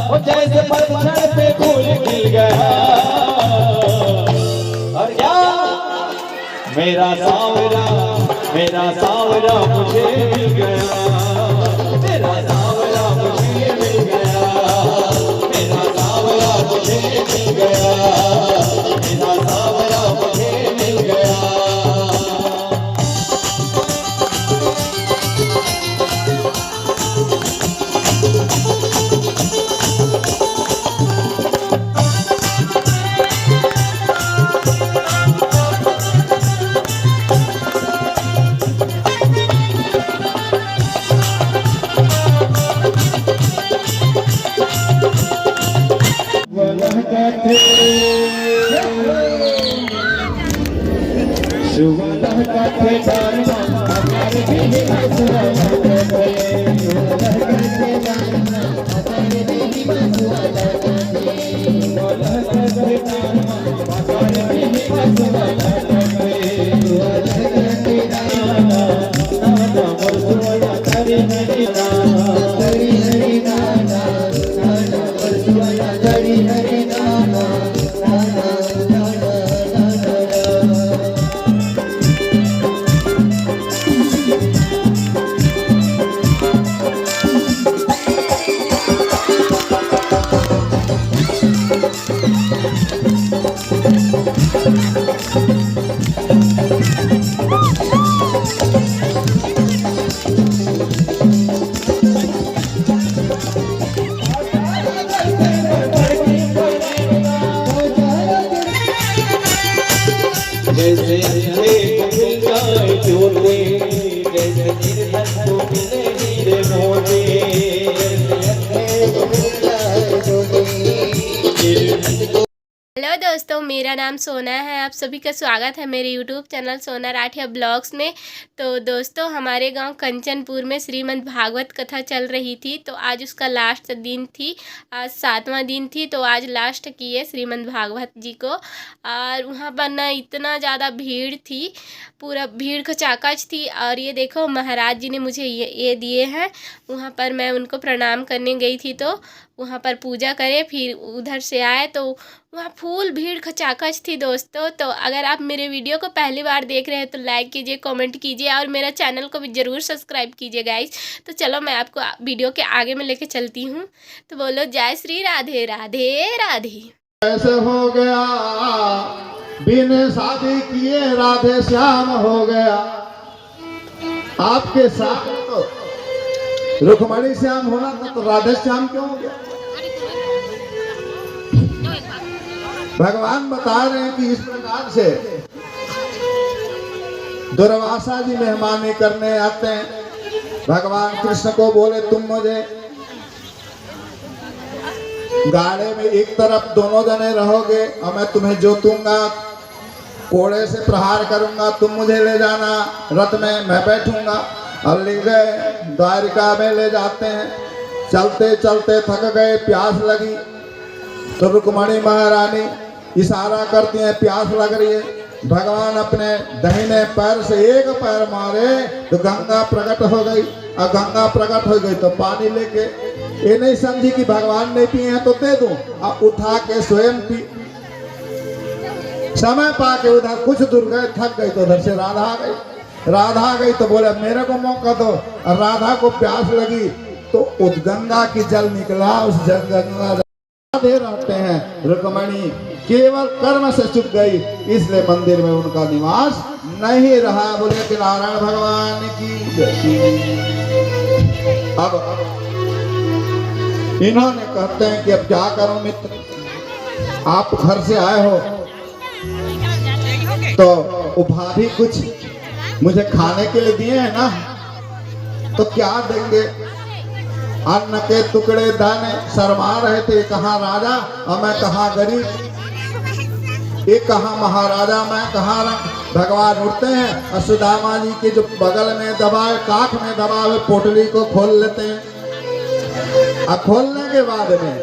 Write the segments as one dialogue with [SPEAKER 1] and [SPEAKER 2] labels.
[SPEAKER 1] और जैसे पतझड़ पे फूल खिल गया। और क्या मेरा सावरा मुझे मिल गया, मेरा सावरा मुझे मिल गया, मेरा सावरा मुझे मिल गया, मेरा सावरा मुझे मिल गया। सुवर्ण का ठेदार हमारे भी मसुआ जैसे मिल जाए चोले, जैसे निर्धन को मिले हीरे मोती,
[SPEAKER 2] हेलो दोस्तों, मेरा नाम सोना है। आप सभी का स्वागत है मेरे यूट्यूब चैनल सोना राठिया ब्लॉग्स में। तो दोस्तों, हमारे गांव कंचनपुर में श्रीमद् भागवत कथा चल रही थी। तो आज उसका लास्ट दिन थी, आज 7वां दिन थी। तो आज लास्ट किए श्रीमद् भागवत जी को। और वहाँ पर ना इतना ज़्यादा भीड़ थी, पूरा भीड़ खचाखच थी। और ये देखो, महाराज जी ने मुझे ये दिए हैं। वहाँ पर मैं उनको प्रणाम करने गई थी, तो वहाँ पर पूजा करे, फिर उधर से आए तो वहाँ फुल भीड़ खचाखच थी दोस्तों। तो अगर आप मेरे वीडियो को पहली बार देख रहे हैं तो लाइक कीजिए, कमेंट कीजिए और मेरा चैनल को भी ज़रूर सब्सक्राइब कीजिए गाइस। तो चलो मैं आपको वीडियो के आगे में लेके चलती हूँ। तो बोलो जय श्री राधे राधे राधे।
[SPEAKER 3] ऐसे हो गया बिन शादी किए राधे श्याम हो गया। आपके साथ तो रुक्मणी श्याम होना था, तो राधे श्याम क्यों हो गया? भगवान बता रहे हैं कि इस प्रकार से दुर्वासा जी मेहमानी करने आते हैं। भगवान कृष्ण को बोले, तुम मुझे गाड़े में एक तरफ दोनों जने रहोगे और मैं तुम्हें जोतूंगा, कोड़े से प्रहार करूंगा, तुम मुझे ले जाना, रथ में मैं बैठूंगा। और ले गए, द्वारिका में ले जाते हैं। चलते चलते थक गए, प्यास लगी, तो रुक्मणी महारानी इशारा करती हैं, प्यास लग रही है। भगवान अपने दाहिने पैर से एक पैर मारे तो गंगा प्रकट हो गई। और गंगा प्रकट हो गई तो पानी लेके, ये नहीं समझी कि भगवान ने पिए हैं तो दे दूं, और उठा के स्वयं पी। समय पाके उधर कुछ दूर गए, थक गई तो उधर से राधा आ गई। राधा आ गई तो बोले मेरे को मौका दो। और राधा को प्यास लगी तो उस गंगा की जल निकला, उस गंगा राधे रहते हैं। रुक्मणी केवल कर्म से चुप गई, इसलिए मंदिर में उनका निवास नहीं रहा। बोले कि नारायण भगवान की जय। अब इन्होंने कहते हैं कि अब क्या करूं मित्र, आप घर से आए हो तो उभाभी कुछ मुझे खाने के लिए दिए हैं ना, तो क्या देंगे? अन्न के टुकड़े दाने शर्मा रहे थे, कहाँ राजा और मैं कहाँ गरीब, एक कहाँ महाराजा मैं कहाँ रंग। भगवान उठते हैं और सुदामा जी के जो बगल में दबाए, काख में दबाए पोटली को खोल लेते हैं। और खोलने के बाद में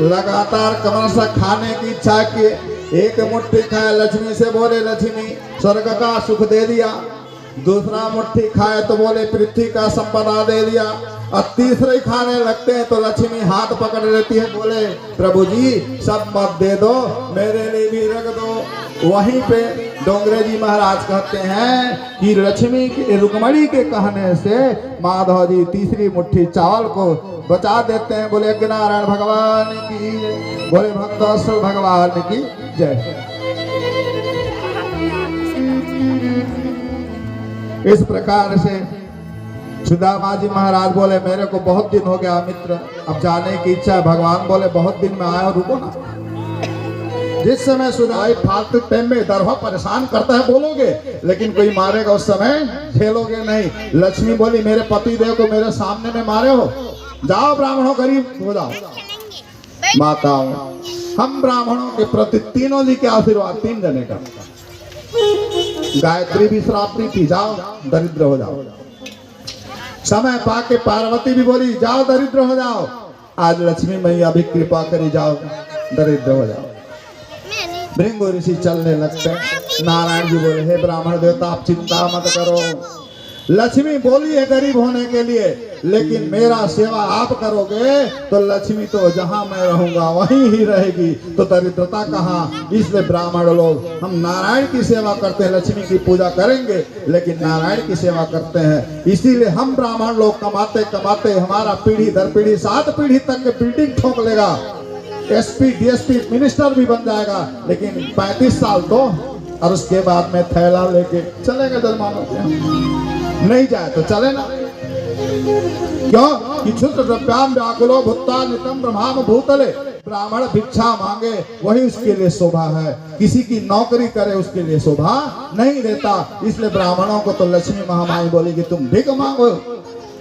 [SPEAKER 3] लगातार कमल सा खाने की इच्छा की, एक मुट्ठी खाए। लक्ष्मी से बोले, लक्ष्मी स्वर्ग का सुख दे दिया, दूसरा मुट्ठी खाए तो बोले पृथ्वी का संपदा दे दिया, और तीसरे खाने लगते हैं तो लक्ष्मी हाथ पकड़ लेती है, बोले प्रभु जी सब मत दे दो, मेरे लिए भी रख दो। वहीं पे डोंगरे जी महाराज कहते हैं कि लक्ष्मी के रुक्मणी के कहने से माधव जी तीसरी मुट्ठी चावल को बचा देते हैं। बोले नारायण भगवान की जय, बोले भक्तवत्सल भगवान की जय। इस प्रकार से सुदामा जी महाराज बोले मेरे को बहुत दिन हो गया मित्र, अब जाने की इच्छा है। भगवान बोले बहुत दिन में आया, रुको ना। जिस समय सुदाई फालतू टाइम में इधर हो परेशान करता है बोलोगे, लेकिन कोई मारेगा उस समय झेलोगे नहीं। लक्ष्मी बोली मेरे पति देव को मेरे सामने में मारे हो, जाओ ब्राह्मणों गरीब हो जाओ। माताओं हम ब्राह्मणों के प्रति तीनों जी के आशीर्वाद, 3 जने का। गायत्री भी श्राप दी थी, जाओ दरिद्र हो जाओ। समय पाके पार्वती भी बोली जाओ दरिद्र हो जाओ। आज लक्ष्मी मैया भी कृपा करी, जाओ दरिद्र हो जाओ। भृंगु ऋषि चलने लगते हैं। नारायण जी बोले हे ब्राह्मण देवता आप चिंता मत करो, लक्ष्मी बोली है गरीब होने के लिए, लेकिन मेरा सेवा आप करोगे तो लक्ष्मी तो जहां मैं रहूंगा वहीं ही रहेगी, तो दरिद्रता कहाँ। इसलिए ब्राह्मण लोग हम नारायण की सेवा करते हैं, लक्ष्मी की पूजा करेंगे लेकिन नारायण की सेवा करते हैं। इसीलिए हम ब्राह्मण लोग कमाते कमाते हमारा पीढ़ी दर पीढ़ी 7 पीढ़ी तक के बिल्डिंग ठोक लेगा, एसपी डीएसपी मिनिस्टर भी बन जाएगा, लेकिन 35 साल तो और उसके बाद में थैला लेके चलेगा जजमानों के। नहीं जाए तो चले ना, क्यों कि क्षुद्र द्रव्याम व्याकुलो भूता नितम ब्रह्म भूतले। ब्राह्मण भिक्षा मांगे वही उसके लिए शोभा है, किसी की नौकरी करे उसके लिए शोभा नहीं देता। इसलिए ब्राह्मणों को तो लक्ष्मी महामाई बोली कि तुम भिख मांगो,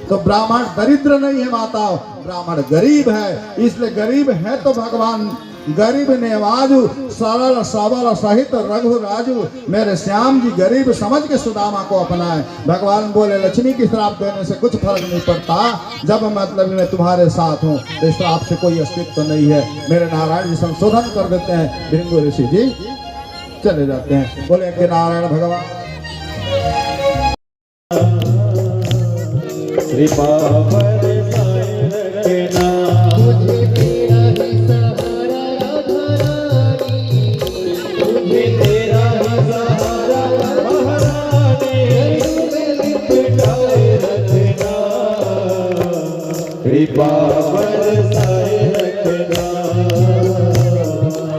[SPEAKER 3] तो ब्राह्मण दरिद्र नहीं है माताओं, ब्राह्मण गरीब है। इसलिए गरीब है तो भगवान गरीब नेवाजू सरल सबल सहित रघुराजू, मेरे श्याम जी गरीब समझ के सुदामा को अपनाए। भगवान बोले लक्ष्मी की श्राप देने से कुछ फर्क नहीं पड़ता, जब मतलब मैं तुम्हारे साथ हूँ तो इस श्राप से कोई अस्तित्व नहीं है। मेरे नारायण जी संशोधन कर देते हैं, भृंगु ऋषि जी चले जाते हैं। बोले कि नारायण भगवान
[SPEAKER 1] कृपा बरसाए रखना, मुझे तेरा ही सहारा महारानी, मुझे तेरा ही सहारा महारानी, लिपटाए रखना, कृपा बरसाए रखना,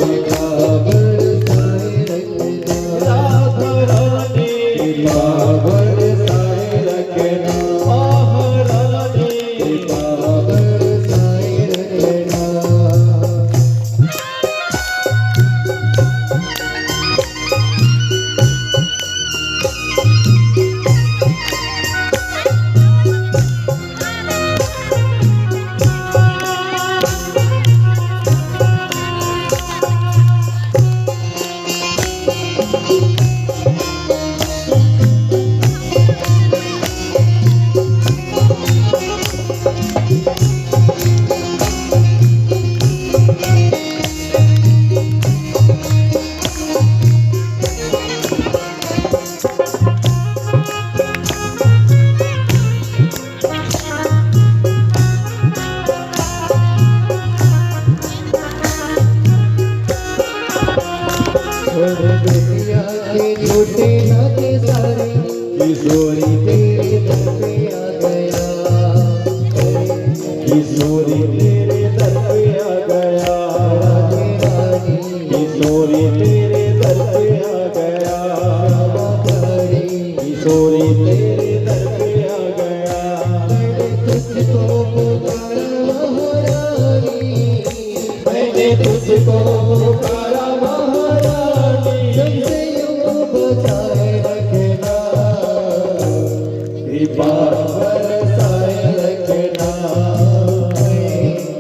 [SPEAKER 1] कृपा बरसाए रखना, राधा रानी कृपा बरसाए रखना, किशोरी तेरे दर पे आ गया, किशोरी तेरे दर पे आ गया, किशोरी तेरे दर पे आ गया, किशोरी तेरे दर पे आ गया। तुझको पुकारा महारानी, मैंने तुझको पुकारा महारानी, तुझसे यूं बचाए रखना, कृपा बरसाए रखना,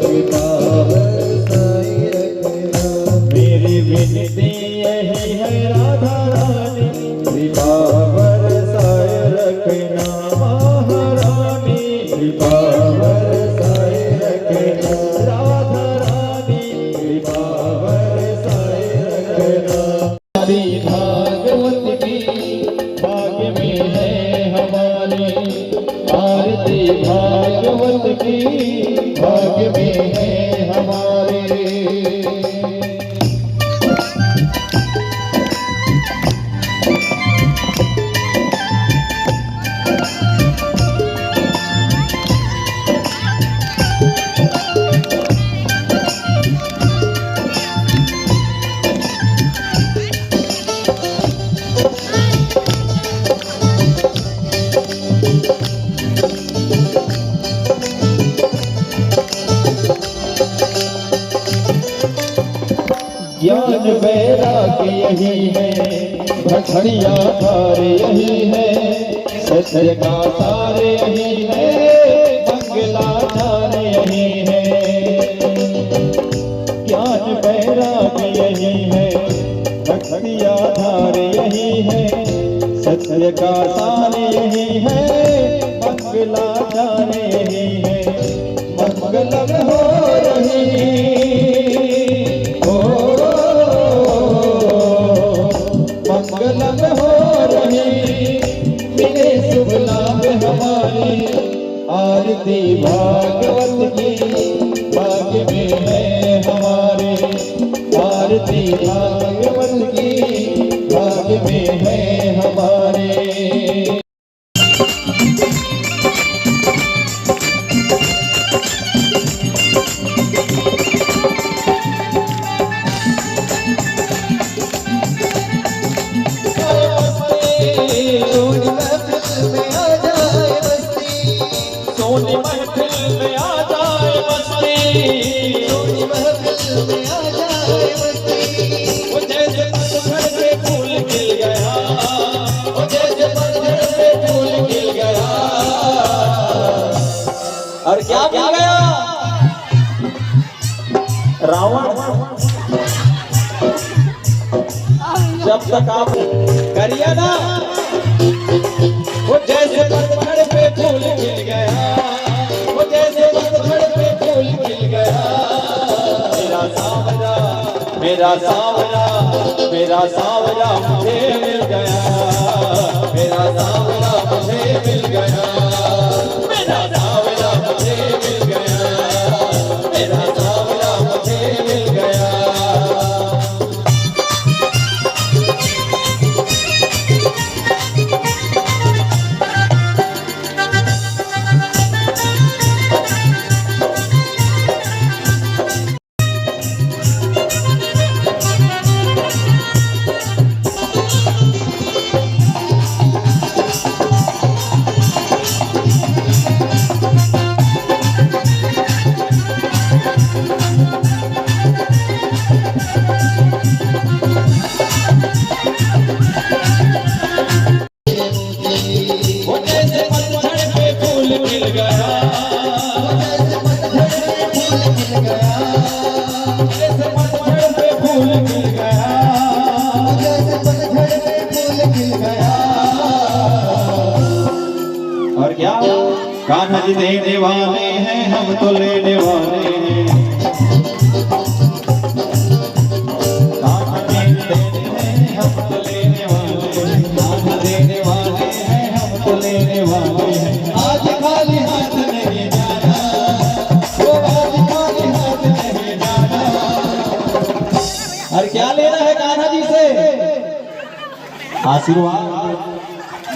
[SPEAKER 1] कृपा बरसाए रखना। मेरी विनती यही है राधा रानी, कृपा बरसाए रखना महारानी, कृपा बरसाए रखना राधा रानी, कृपा बरसाए भाग्य में है हमारे। ज्ञान वैराग्य यही है, भक्तिया धार यही है, सत्य का सार यही है, मंगलाचार यही है। ज्ञान वैराग्य यही है, भक्तिया धार यही है, सत्य का सार यही है, मंगलाचार यही है। मंगलम हो रही मंगलम हो रही, मिले शुभ लाभ हमारी, आरती भागवत की भाग्य में है हमारे। आरती भागवत की भाग्य में है हमारे। सोनी महफिल में आ जाए मस्ती, सोनी महफिल में आ जाए मस्ती, सोनी महफिल में आ जाए मस्ती। वो जैसे पतझड़ पे फूल खिल गया, वो जैसे पतझड़ पे फूल खिल गया। और क्या मिल गया? रावण। जब तक आप करिए ना, वो जैसे पतझड़ पे फूल खिल गया, वो जैसे पतझड़ पे फूल खिल गया। मेरा सांवरा, मेरा सांवरा, मेरा सांवरा मुझे मिल गया, मेरा सांवरा मुझे मिल गया, मेरा सांवरा मुझे मिल गया, मेरा सांवरा मुझे मिल गया। और क्या कान्हा जी देने वाले हैं, हम तो लेने वाले हैं। कान्हा जी देने हैं, हम तो लेने वाले हैं। कान्हा देने वाले हैं, हम तो लेने वाले हैं। आज खाली हाथ नहीं जाना, वो आज खाली हाथ नहीं जाना। और क्या लेना है कान्हा जी से? आशीर्वाद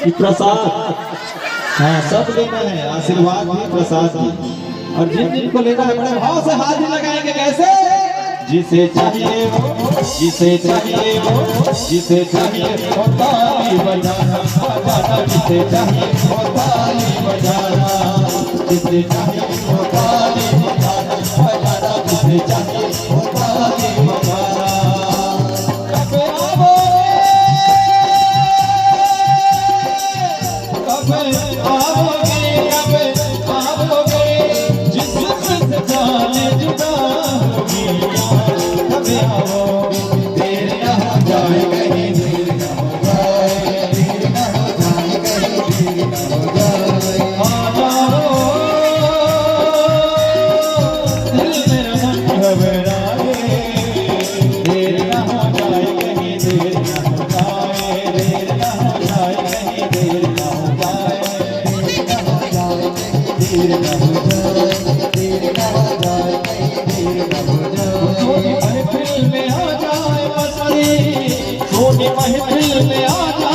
[SPEAKER 1] की प्रसाद। हाँ, सब लेना है, आशीर्वाद भी, प्रसाद भी। और जिन जिनको लेना है बड़े भाव से हाथ लगाएंगे। कैसे? जिसे चाहिए वो, जिसे चाहिए वो, जिसे चाहिए वो ताली बजाना, बजाना। जिसे चाहिए वो ताली बजाना, जिसे चाहिए वो ताली बजाना, बजाना। जिसे चाहिए वो ताली बजाना। कब आओगे, कब आओगे, कब आओगे, जिससे जाने जुदा होगी। कब आओगे, देर न हो जाए कहीं, देर न हो जाए, देर न हो जाए कहीं, देर न हो जाए। आ जाओ, दिल मेरा मन है जाए कहीं देर न हो जाए।
[SPEAKER 4] सोनी महफिल में आ जाए बसरी, सोनी महफिल में आ जाए